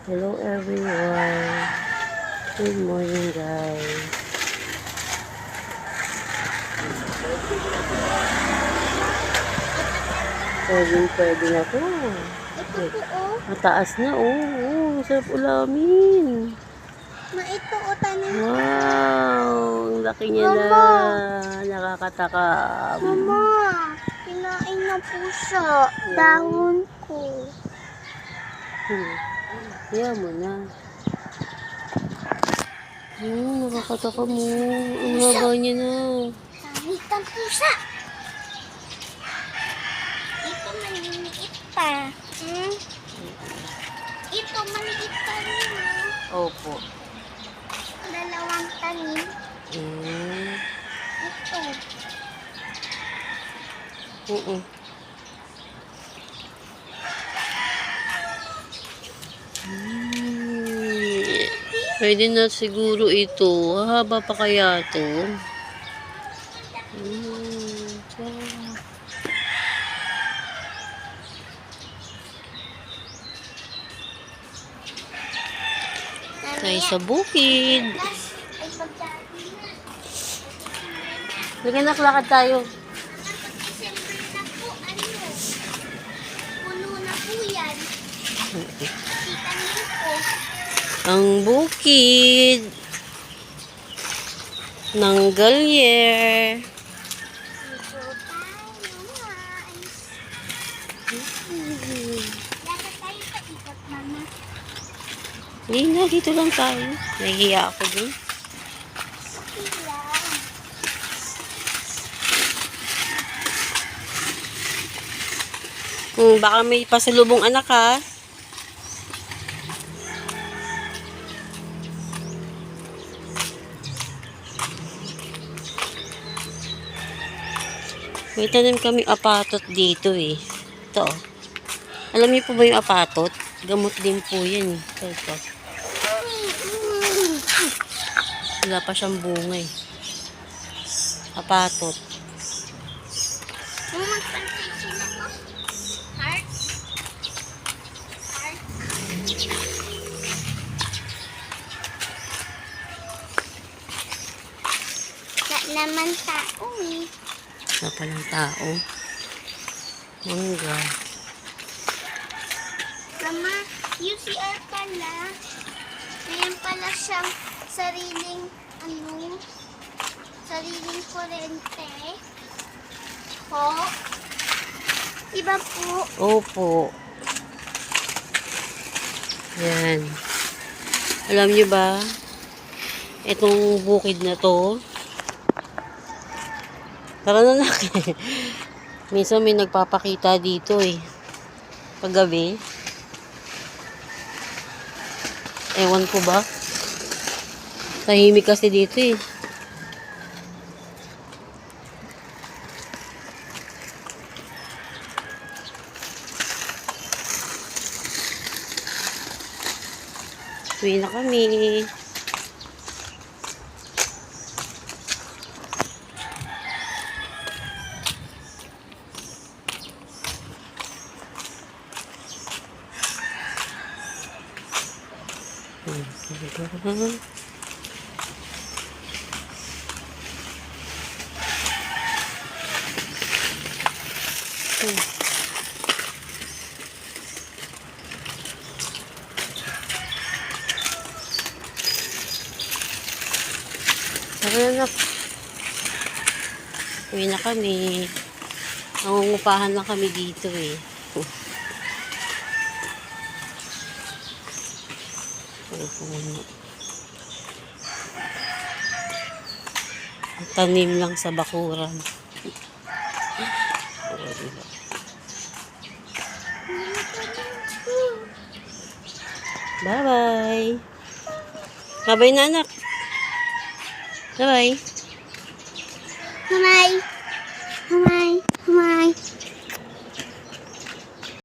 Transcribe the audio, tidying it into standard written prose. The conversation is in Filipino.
Hello everyone. Good morning guys. Pwede na to. Ito po oh. Mataas na oh. Sarap ulamin. Ito o tanim. Wow. Ang laki niya na. Nakakatakam. Mama, kinain na po siya. Dahon ko. Kaya mo na. Nakakatakam mo. Ang haba niya na. Kahit ang pusa. Ito maliliit pa. Ito maliit pa rin. Opo. Dalawang tanim. Ito. Pwede na siguro ito. Haba pa kaya to? Tayo sa bukid. Sige na, lakad tayo. December na po, puno na po yan. Kita niyo po. Ang bukid ng Galyer. Dito tayo, guys. Dapat tayo sa ikot, mama. Hindi na, dito lang tayo. Nahihiya ako dun. Baka may pasalubong anak ha. May tanim kaming apatot dito eh. Ito. Alam niyo po ba yung apatot? Gamot din po yan eh. Ito. Wala pa siyang bunga eh. Apatot. Naman tao eh. Wala pa lang tao. Mangga. Mama, UCR pala. Mayroon pala siyang sariling sariling kurente. Po. Diba po? Opo. Yan. Alam niyo ba? Itong bukid na to. Tara na lang. Minsan may nagpapakita dito eh. Paggabi. Ewan ko ba? Tahimik kasi dito eh. Uwi na kami. Tara na. Uwi na kami. Nangungupahan lang kami dito eh. Tanim lang sa bakuran. Bye-bye. Bye-bye na anak. Bye-bye. Bye.